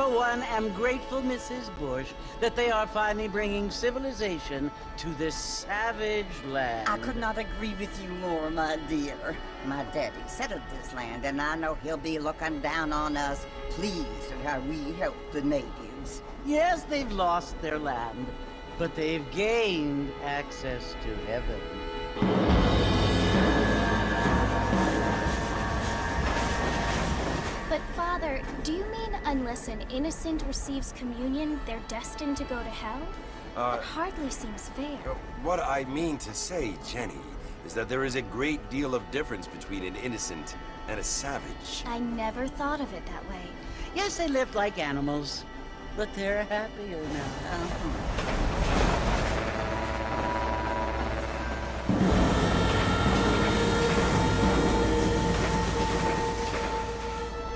for one, am grateful, Mrs. Bush, that they are finally bringing civilization to this savage land. I could not agree with you more, my dear. My daddy settled this land, and I know he'll be looking down on us, pleased at how we help the natives. Yes, they've lost their land, but they've gained access to heaven. But Father, do you mean unless an innocent receives communion, they're destined to go to hell? That hardly seems fair. What I mean to say, Jenny, is that there is a great deal of difference between an innocent and a savage. I never thought of it that way. Yes, they lived like animals, but they're happier now.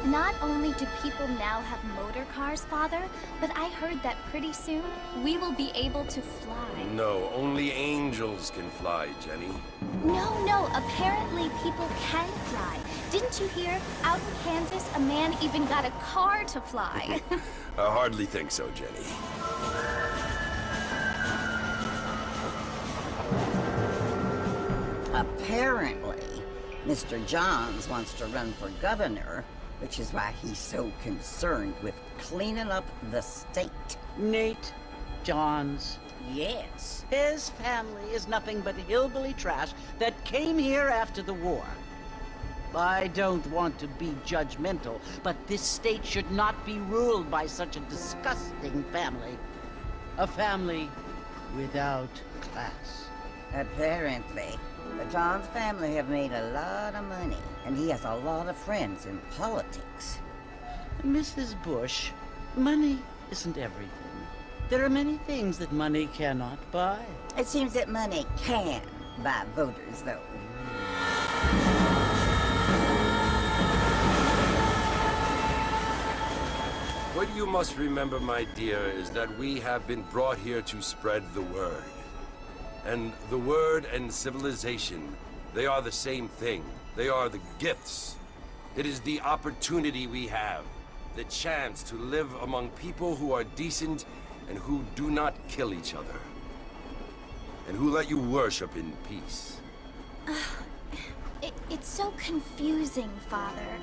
Not only do people now have motor cars, Father, but I heard that pretty soon we will be able to fly. No, only angels can fly, Jenny. No, apparently people can fly. Didn't you hear? Out in Kansas, a man even got a car to fly. I hardly think so, Jenny. Apparently, Mr. Johns wants to run for governor, which is why he's so concerned with cleaning up the state. Nate Johns. Yes. His family is nothing but hillbilly trash that came here after the war. I don't want to be judgmental, but this state should not be ruled by such a disgusting family. A family without class. Apparently. The Johns family have made a lot of money, and he has a lot of friends in politics. Mrs. Bush, money isn't everything. There are many things that money cannot buy. It seems that money can buy voters, though. What you must remember, my dear, is that we have been brought here to spread the word. And the word and civilization, they are the same thing. They are the gifts. It is the opportunity we have, the chance to live among people who are decent and who do not kill each other. And who let you worship in peace. It's so confusing, Father.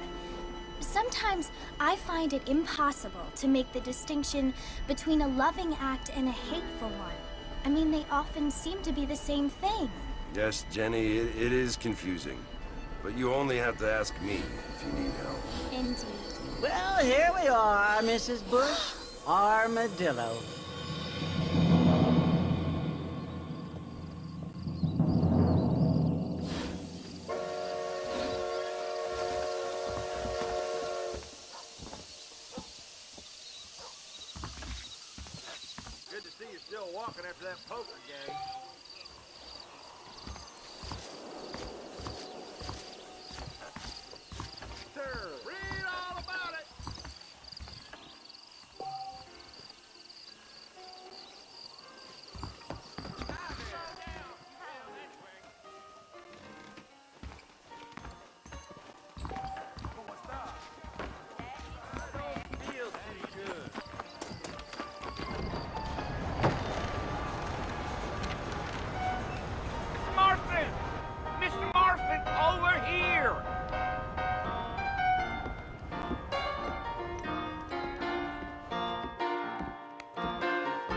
Sometimes I find it impossible to make the distinction between a loving act and a hateful one. I mean, they often seem to be the same thing. Yes, Jenny, it is confusing. But you only have to ask me if you need help. Indeed. Well, here we are, Mrs. Bush. Armadillo. Good to see you still walking after that poker game. Sir, read all about it. Feels pretty good. Marston! Mr. Marston, over here!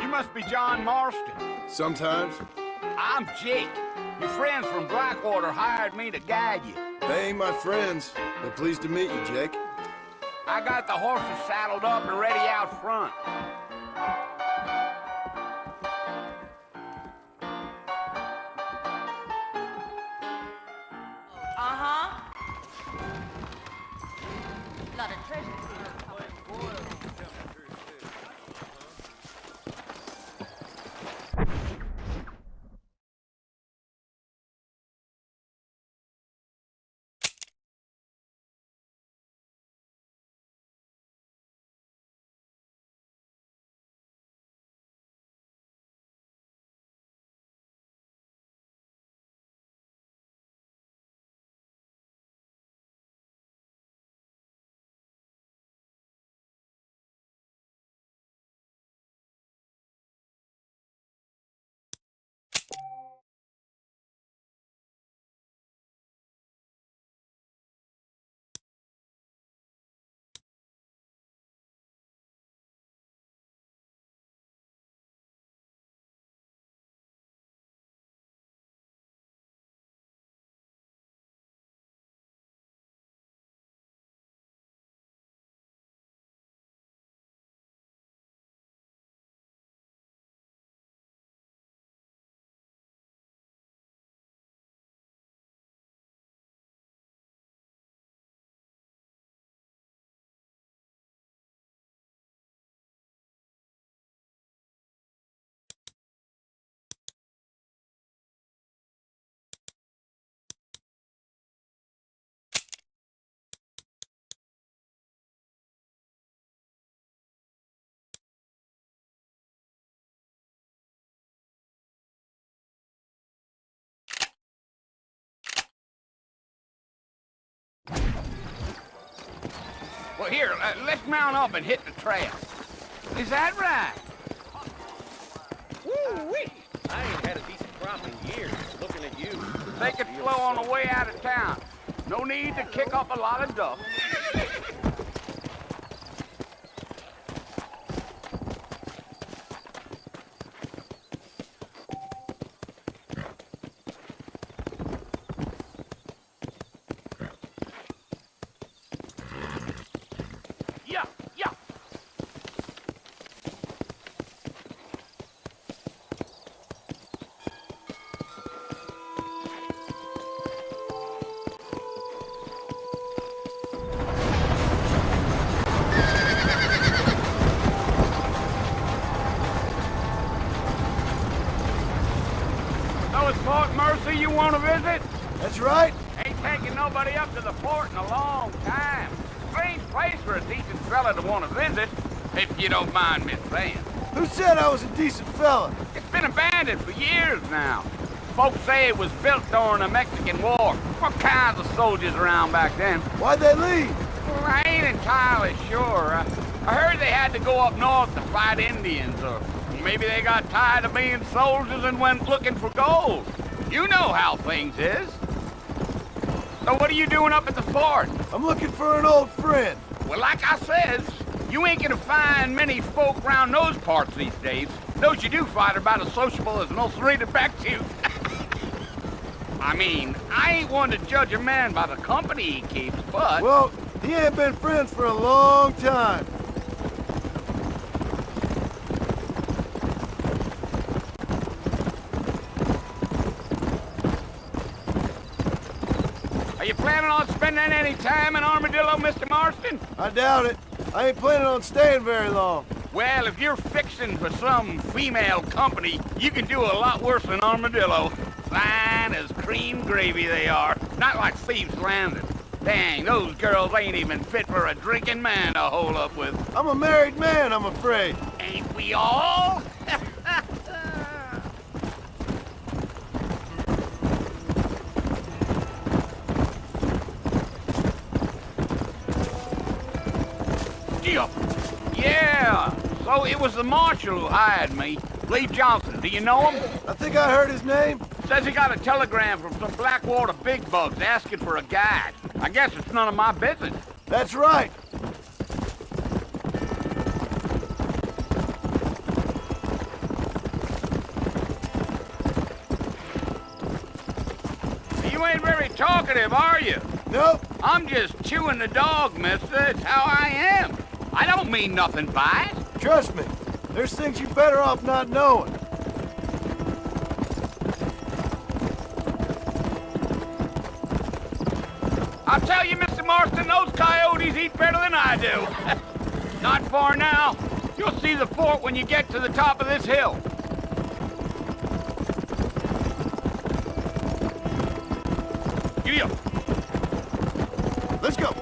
You must be John Marston. Sometimes. I'm Jake. Your friends from Blackwater hired me to guide you. They ain't my friends, but pleased to meet you, Jake. I got the horses saddled up and ready out front. Lot of treasure. Well, here, let's mount up and hit the trail. Is that right? Woo-wee! I ain't had a decent crop in years, looking at you. Take it slow on the way out of town. No need to kick up a lot of dust. Yeah, yeah. So it's Fort Mercy you want to visit? That's right. Ain't taking nobody up to the fort in a long time. Strange place for a decent fella to want to visit, if you don't mind me saying. Who said I was a decent fella? It's been abandoned for years now. Folks say it was built during the Mexican War. What kinds of soldiers around back then? Why'd they leave? Well, I ain't entirely sure. I heard they had to go up north to fight Indians, or maybe they got tired of being soldiers and went looking for gold. You know how things is. So what are you doing up at the fort? I'm looking for an old friend. Well, like I says, you ain't gonna find many folk around those parts these days. Those you do find are about as sociable as an ulcerated back tooth. I mean, I ain't one to judge a man by the company he keeps, but... Well, he ain't been friends for a long time. Are you planning on spending any time in Armadillo, Mr. Marston? I doubt it. I ain't planning on staying very long. Well, if you're fixing for some female company, you can do a lot worse than Armadillo. Fine as cream gravy they are. Not like Thieves' Landing. Dang, those girls ain't even fit for a drinking man to hole up with. I'm a married man, I'm afraid. Ain't we all? Yeah, so it was the marshal who hired me. Lee Johnson, do you know him? I think I heard his name. Says he got a telegram from some Blackwater big bugs asking for a guide. I guess it's none of my business. That's right. You ain't very talkative, are you? Nope. I'm just chewing the dog, mister. It's how I am. I don't mean nothing by it. Trust me. There's things you're better off not knowing. I'll tell you, Mr. Marston, those coyotes eat better than I do. Not far now. You'll see the fort when you get to the top of this hill. Giddy up. Let's go.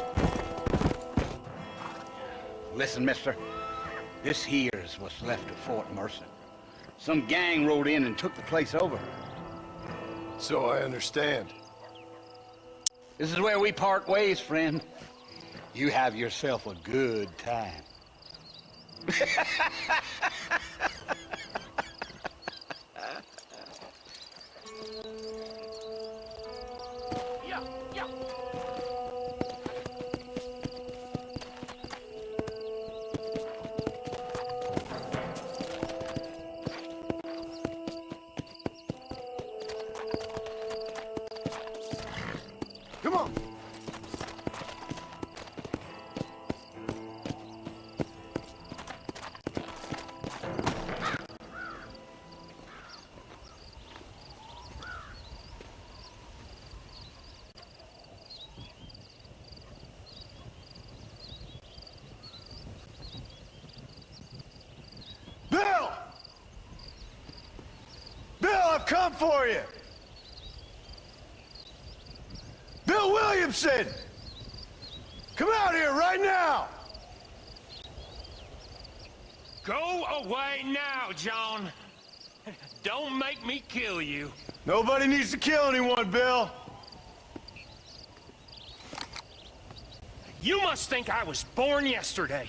Listen, mister. This here's what's left of Fort Mercy. Some gang rode in and took the place over. So I understand. This is where we part ways, friend. You have yourself a good time. Yeah, yeah. Come on. Bill! Bill, I've come for you! Bill Williamson! Come out here right now! Go away now, John. Don't make me kill you. Nobody needs to kill anyone, Bill. You must think I was born yesterday.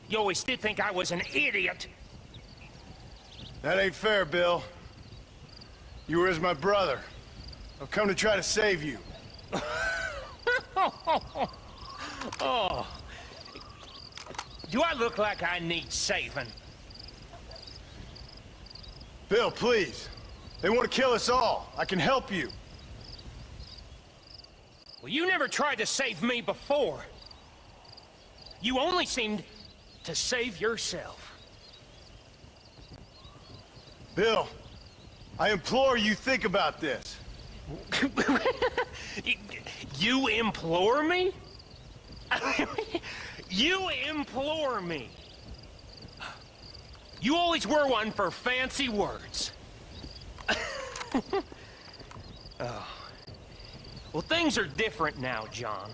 You always did think I was an idiot. That ain't fair, Bill. You were as my brother. I've come to try to save you. Oh. Do I look like I need saving? Bill, please. They want to kill us all. I can help you. Well, you never tried to save me before. You only seemed to save yourself. Bill, I implore you think about this. You implore me? You implore me? You always were one for fancy words. Oh. Well, things are different now, John.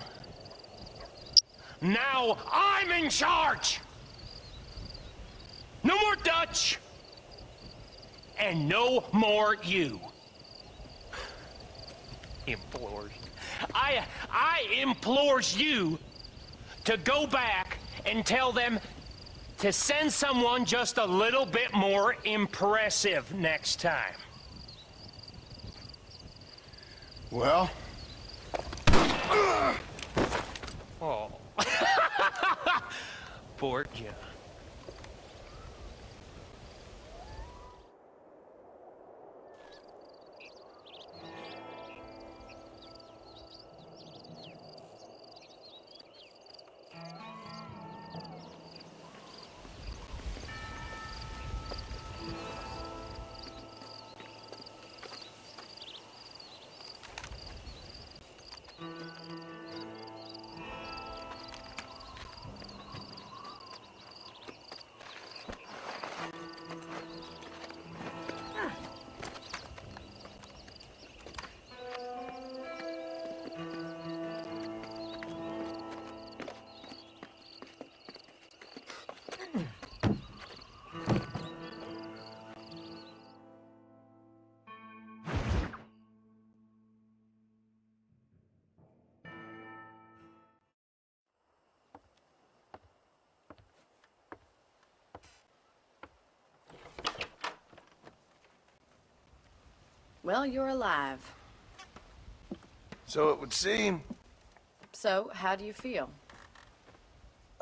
Now I'm in charge! No more Dutch! And no more you. Implores. I implores you to go back and tell them to send someone just a little bit more impressive next time. Well? Oh. Poor John. Well, you're alive. So it would seem. So, how do you feel?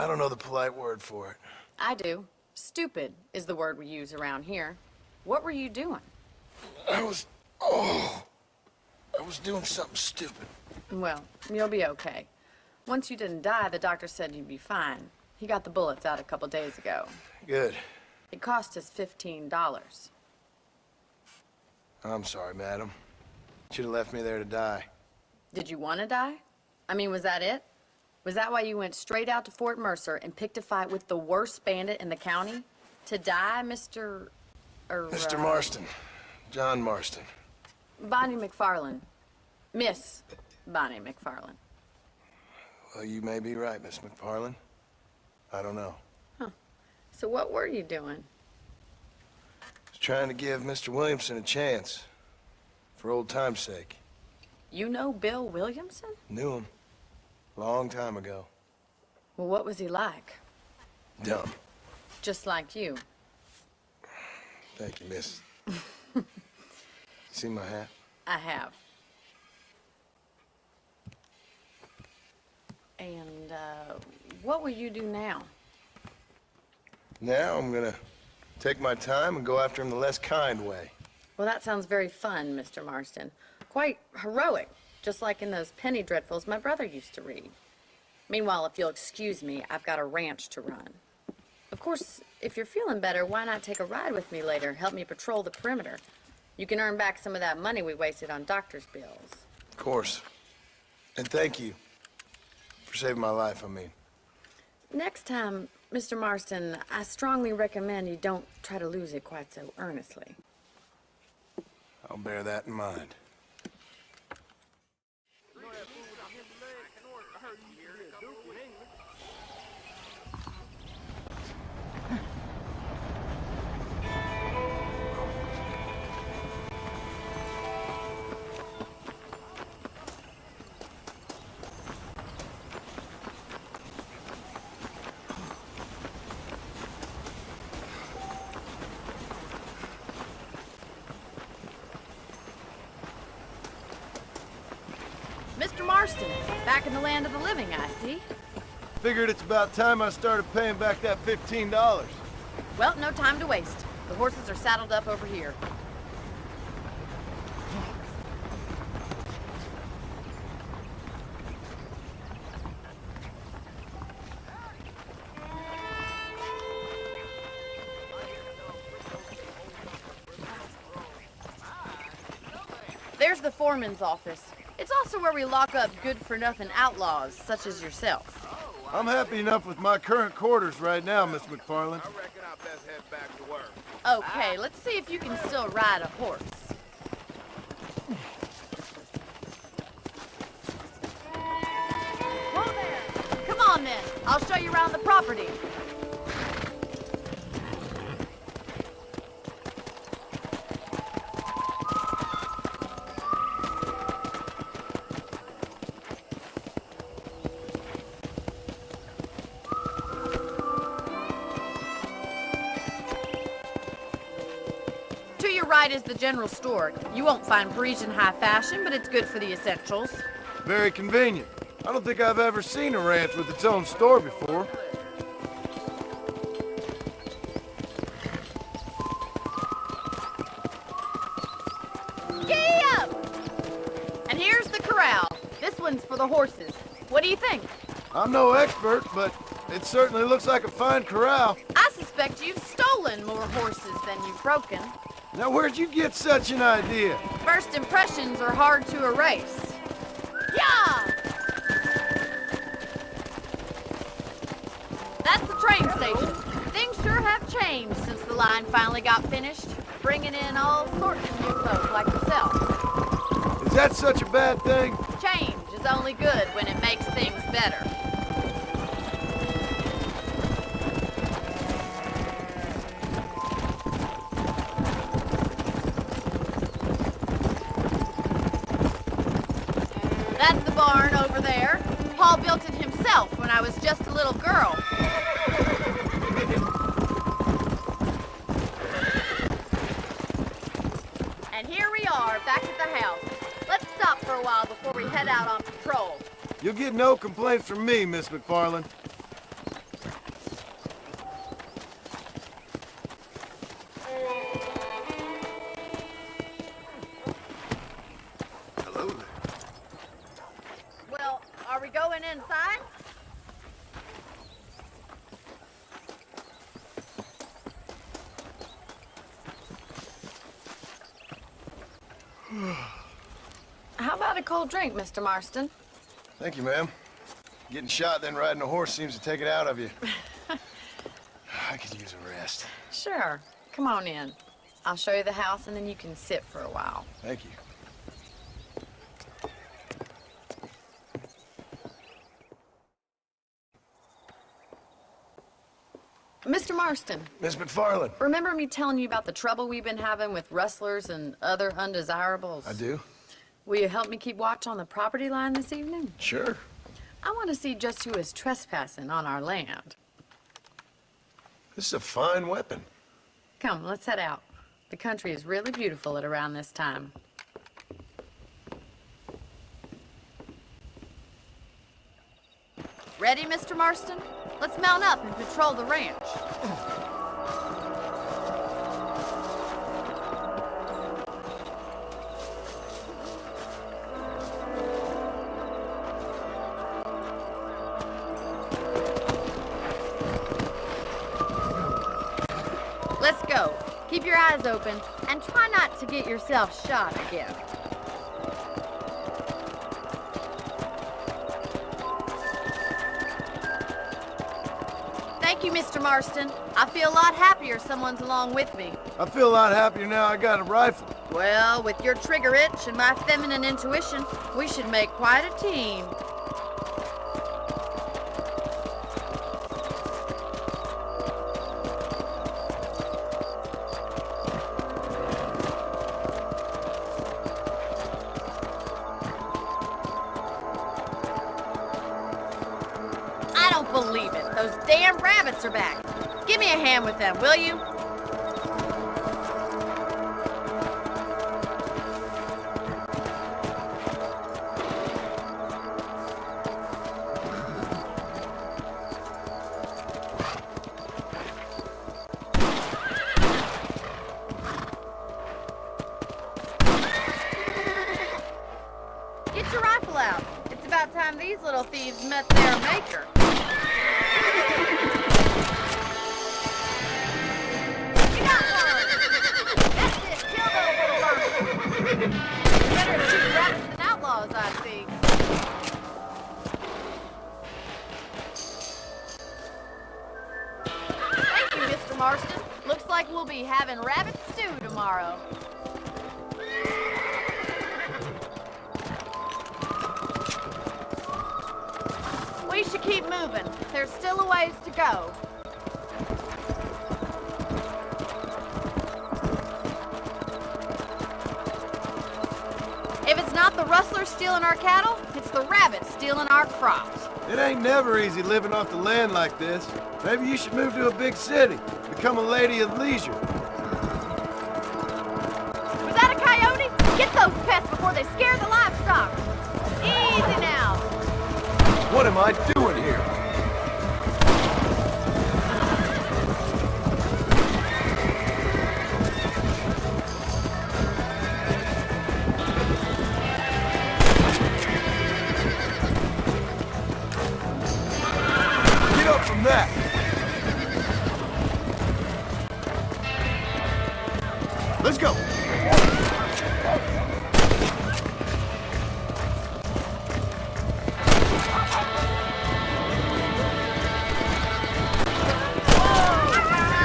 I don't know the polite word for it. I do. Stupid is the word we use around here. What were you doing? I was doing something stupid. Well, you'll be okay. Once you didn't die, the doctor said you'd be fine. He got the bullets out a couple days ago. Good. It cost us $15. I'm sorry, madam. Should have left me there to die. Did you want to die? I mean, was that it? Was that why you went straight out to Fort Mercer and picked a fight with the worst bandit in the county? To die, Mr. Mr. Marston. John Marston. Bonnie McFarlane. Miss Bonnie McFarlane. Well, you may be right, Miss McFarlane. I don't know. Huh. So what were you doing? Was trying to give Mr. Williamson a chance. For old time's sake. You know Bill Williamson? Knew him. Long time ago. Well, what was he like? Dumb. Just like you. Thank you, miss. See my hat? I have. And, what will you do now? Now I'm gonna take my time and go after him the less kind way. Well, that sounds very fun, Mr. Marston. Quite heroic, just like in those penny dreadfuls my brother used to read. Meanwhile, if you'll excuse me, I've got a ranch to run. Of course, if you're feeling better, why not take a ride with me later? Help me patrol the perimeter. You can earn back some of that money we wasted on doctor's bills. Of course. And thank you. For saving my life, I mean. Next time, Mr. Marston, I strongly recommend you don't try to lose it quite so earnestly. I'll bear that in mind. Marston, back in the land of the living, I see. Figured it's about time I started paying back that $15. Well, no time to waste. The horses are saddled up over here. There's the foreman's office. It's also where we lock up good-for-nothing outlaws, such as yourself. I'm happy enough with my current quarters right now, Miss McFarland. I reckon I best head back to work. Okay, let's see if you can still ride a horse. Whoa there! Come on then, I'll show you around the property. To your right is the general store. You won't find Parisian high fashion, but it's good for the essentials. Very convenient. I don't think I've ever seen a ranch with its own store before. Giddy up! And here's the corral. This one's for the horses. What do you think? I'm no expert, but it certainly looks like a fine corral. I suspect you've stolen more horses than you've broken. Now, where'd you get such an idea? First impressions are hard to erase. Yeah! That's the train station. Things sure have changed since the line finally got finished, bringing in all sorts of new folk like yourself. Is that such a bad thing? Change is only good when it makes things better. That's the barn over there. Paul built it himself when I was just a little girl. And here we are, back at the house. Let's stop for a while before we head out on patrol. You'll get no complaints from me, Miss McFarland. Hello there. Well, are we going inside? How about a cold drink, Mr. Marston? Thank you, ma'am. Getting shot, then riding a horse seems to take it out of you. I could use a rest. Sure. Come on in. I'll show you the house, and then you can sit for a while. Thank you. Mr. Marston, Miss McFarland. remember me telling you about the trouble we've been having with rustlers and other undesirables? I do? Will you help me keep watch on the property line this evening? Sure. I want to see just who is trespassing on our land. This is a fine weapon. Come, let's head out. The country is really beautiful at around this time. Ready, Mr. Marston? Let's mount up and patrol the ranch. Let's go. Keep your eyes open and try not to get yourself shot again. Thank you, Mr. Marston. I feel a lot happier someone's along with me. I feel a lot happier now I got a rifle. Well, with your trigger itch and my feminine intuition, we should make quite a team. I don't believe it. Those damn rabbits are back. Give me a hand with them, will you? out. It's about time these little thieves met their maker. You got one! That's it, kill those little monsters. Better shoot rabbits than outlaws, I think. Thank you, Mr. Marston. Looks like we'll be having rabbit stew tomorrow. We should keep moving. There's still a ways to go. If it's not the rustlers stealing our cattle, it's the rabbits stealing our crops. It ain't never easy living off the land like this. Maybe you should move to a big city. Become a lady of leisure. Was that a coyote? Get those pests before they scare the livestock. Easy now. What am I doing here? Get up from that! Let's go!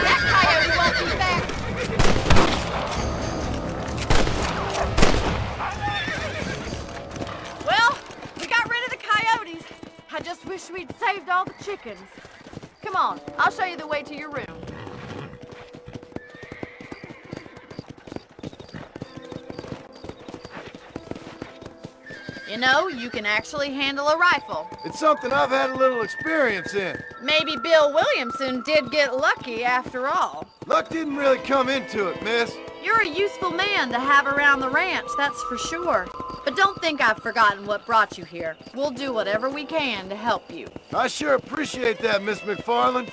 That coyote won't be back. Well, we got rid of the coyotes. I just wish we'd saved all the chickens. Come on, I'll show you the way to your room. You know, you can actually handle a rifle. It's something I've had a little experience in. Maybe Bill Williamson did get lucky after all. Luck didn't really come into it, miss. You're a useful man to have around the ranch, that's for sure. But don't think I've forgotten what brought you here. We'll do whatever we can to help you. I sure appreciate that, Miss McFarland.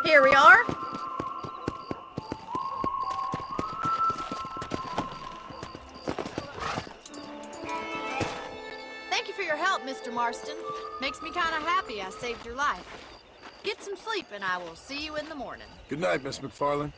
Here we are. Thank you for your help, Mr. Marston. Makes me kind of happy I saved your life. Get some sleep and I will see you in the morning. Good night, Miss McFarland.